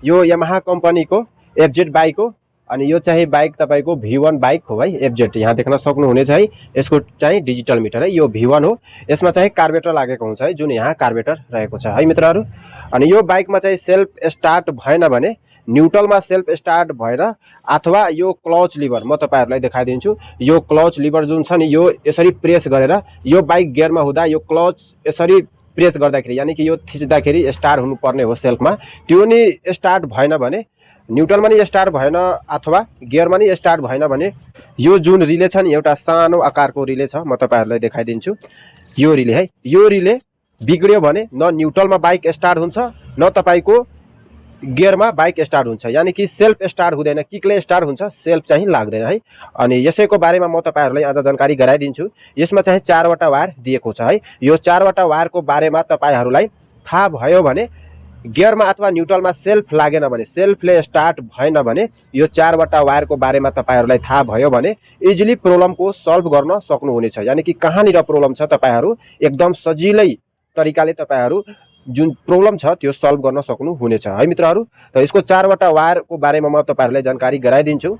यो यामाहा कम्पनीको FZ bike हो अनि यो चाहिँ बाइक तपाईको V1 बाइक हो है। एफजेड यहाँ देख्न सक्नुहुनेछ है। यसको चाहिँ डिजिटल मिटर है। यो V1 हो। यसमा चाहिँ कार्बेटर लागेको हुन्छ है, जुन यहाँ कार्बेटर रहेको छ है मित्रहरू। अनि यो बाइकमा चाहिँ सेल्फ स्टार्ट भएन भने न्यूट्रलमा सेल्फ स्टार्ट भएर अथवा यो क्लच लिभर म तपाईहरुलाई देखाइदिन्छु। यो क्लच लिभर जुन छ नि यो यसरी प्रेस गरेर यो बाइक गियरमा हुँदा यो क्लच यसरी प्रेस गर्दाखेरि यानी कि यो थिच्दाखेरि स्टार्ट हुनुपर्ने हो सेल्फमा, त्यो नि स्टार्ट भएन भने न्यूट्रलमा नि स्टार्ट भएन अथवा गियरमा नि स्टार्ट भएन भने यो जुन रिले छ नि एउटा सानो आकारको रिले छ, म तपाईहरुलाई देखाइदिन्छु। यो रिले है, यो रिले बिग्रियो भने न न्यूट्रलमा बाइक स्टार्ट हुन्छ न तपाईको गियरमा बाइक स्टार्ट हुन्छ, यानी कि सेल्फ स्टार्ट हुँदैन, किकले स्टार्ट हुन्छ, सेल्फ चाहिँ लाग्दैन है। अनि यसैको बारेमा म तपाईहरुलाई आज जानकारी गराइदिन्छु। यसमा चाहिँ 4 वटा वायर दिएको छ है। यो 4 वटा वायरको बारेमा तपाईहरुलाई थाहा भयो भने गियरमा अथवा न्यूट्रलमा सेल्फ लागेन भने, सेल्फले स्टार्ट भएन भने यो 4 वटा वायरको बारेमा तपाईहरुलाई थाहा भयो भने इजिली प्रब्लमको सल्भ गर्न सक्नुहुनेछ। यानी कि कहाँनिर प्रब्लम छ तपाईहरु एकदम सजिलै तरिकाले तपाईहरु जुन प्रब्लम छ त्यो सल्भ गर्न सक्नुहुनेछ है मित्रहरू। त यसको 4 वटा वायरको बारेमा म तपाईहरुलाई जानकारी गराइदिन्छु।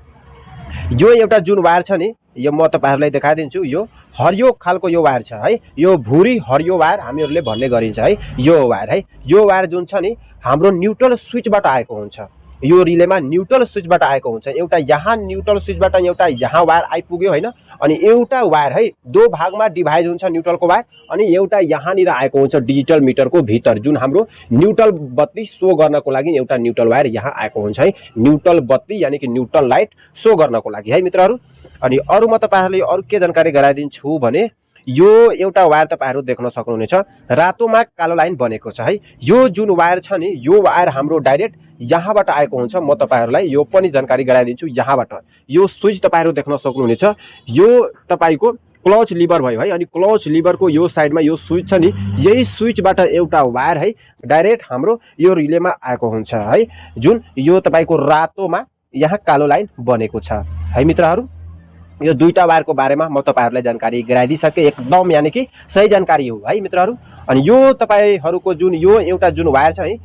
यो एउटा जुन वायर छ नि यो म तपाईहरुलाई देखाइदिन्छु। यो हरियो खालको यो वायर छ है। यो भुरी हरियो वायर हामीहरुले भन्ने गरिन्छ है। यो वायर है, यो वायर जुन छ नि हाम्रो न्यूट्रल स्विचबाट आएको हुन्छ। यो रिलेमा न्यूट्रल स्विचबाट आएको हुन्छ। एउटा यहाँ न्यूट्रल स्विचबाट एउटा यहाँ वायर आइपुग्यो हैन। अनि एउटा वायर है दो भागमा डिभाइड हुन्छ न्यूट्रलको वायर, अनि एउटा यहाँनिर आएको हुन्छ डिजिटल मिटरको भित्र जुन हाम्रो न्यूट्रल बत्ती शो गर्नको लागि एउटा न्यूट्रल वायर यहाँ आएको हुन्छ है। न्यूट्रल बत्ती यानी कि न्यूट्रल लाइट शो गर्नको लागि है मित्रहरू। अनि अरु म तपाईहरुले अरु के जानकारी गराइदिन्छु भने यो एउटा वायर तपाईहरु देख्न सक्नुहुनेछ, रातोमा कालो लाइन बनेको छ है। यो जुन वायर छ नि यो वायर हाम्रो डाइरेक्ट यहाँबाट आएको हुन्छ। म तपाईहरुलाई यो पनि जानकारी गराइदिन्छु। यहाँबाट यो स्विच तपाईहरु देख्न सक्नुहुनेछ। यो तपाईको क्लच लिभर भयो है। अनि क्लच लिभरको यो साइडमा यो स्विच छ नि यही स्विचबाट एउटा वायर है डाइरेक्ट हाम्रो यो रिलेमा आएको हुन्छ है, जुन यो तपाईको रातोमा यहाँ कालो लाइन बनेको छ है मित्रहरू। यो दुईटा वायरको बारेमा म तपाईहरुलाई जानकारी गराइदिसके, एकदम यानी कि सही जानकारी हो है मित्रहरू। अनि यो तपाईहरुको जुन यो एउटा जुन वायर छ है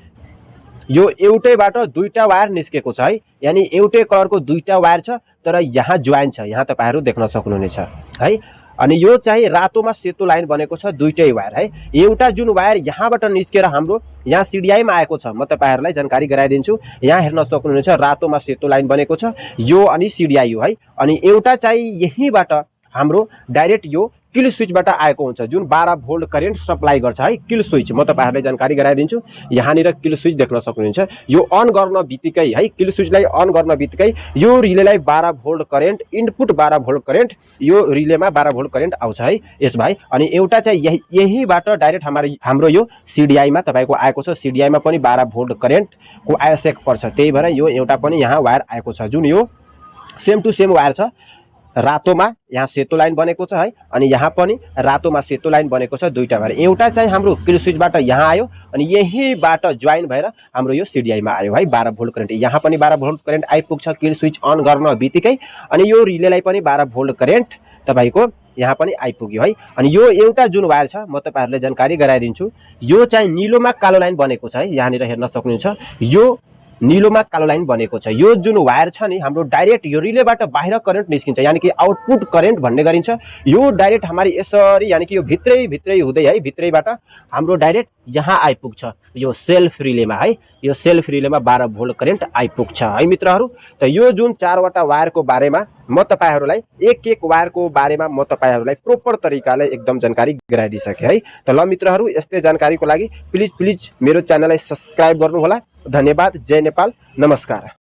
यो एउटैबाट दुईटा वायर निस्केको छ है। यानी एउटै कलरको दुईटा वायर छ तर यहाँ जोइन छ, यहाँ तपाईहरु देख्न सक्नुहुनेछ है। अनि यो चाहिँ रातोमा सेतो लाइन बनेको छ दुईटै वायर है। एउटा जुन वायर यहाँबाट निस्केर हाम्रो यहाँ सिडिआईमा आएको छ, म तपाईहरुलाई जानकारी गराइदिन्छु। यहाँ हेर्न सक्नुहुनेछ रातोमा सेतो लाइन बनेको छ यो अनि सिडिआई हो है। अनि एउटा चाहिँ यहीबाट हाम्रो डाइरेक्ट यो किल स्विचबाट आएको हुन्छ जुन 12 भोल्ट करेन्ट सप्लाई गर्छ है। किल स्विच म तपाईहरुलाई जानकारी गराइदिन्छु। यहाँनिर किल स्विच देख्न सक्नुहुन्छ। यो अन गर्न बित्तिकै है किल स्विचलाई अन गर्न बित्तिकै यो रिलेलाई 12 volt current input 12 volt current यो रिलेमा 12 भोल्ट करेन्ट आउँछ है यस भाइ। अनि एउटा चाहिँ यहीबाट डाइरेक्ट हाम्रो यो सिडिआईमा तपाईको आएको छ। सिडिआईमा पनि 12 भोल्ट करेन्टको आवश्यक पर्छ, त्यही भएर यो एउटा पनि यहाँ वायर आएको छ जुन यो सेम टु सेम वायर छ। रातोमा यहाँ सेतो लाइन बनेको छ है। अनि यहाँ पनि रातोमा सेतो लाइन बनेको छ दुईटा वायर। एउटा चाहिँ हाम्रो किल स्विचबाट यहाँ आयो अनि यहीबाट जोइन भएर हाम्रो यो सिडिआईमा आयो है 12 भोल्ट करेन्ट। यहाँ पनि 12 भोल्ट करेन्ट आइपुग्छ किल स्विच अन गर्न बित्तिकै। अनि यो रिलेलाई पनि 12 भोल्ट करेन्ट तपाईको यहाँ पनि आइपुग्यो है। अनि यो एउटा जुन वायर छ म तपाईहरुलाई जानकारी गराइदिन्छु। यो चाहिँ नीलोमा कालो लाइन बनेको छ है। यहाँनिर हेर्न सक्नुहुन्छ यो नीलोमा कालो लाइन बनेको छ। यो जुन वायर छ नि हाम्रो डाइरेक्ट यो रिलेबाट बाहिर करेन्ट निस्किन्छ यानी कि आउटपुट करेन्ट भन्ने गरिन्छ। यो डाइरेक्ट हमारी यसरी यानी कि यो भित्रै हुँदै है भित्रैबाट हाम्रो डाइरेक्ट यहाँ आइपुग्छ यो सेल्फ रिलेमा है। यो सेल्फ रिलेमा 12 भोल्ट करेन्ट आइपुग्छ है मित्रहरू। त यो जुन 4 वटा वायरको बारेमा म तपाईहरुलाई एक वायरको बारेमा म तपाईहरुलाई प्रोपर तरिकाले एकदम जानकारी गराइदिसके है। त ल मित्रहरू यस्तै जानकारीको लागि प्लिज मेरो च्यानललाई सब्स्क्राइब गर्नु होला। धन्यवाद। जय नेपाल। नमस्कार।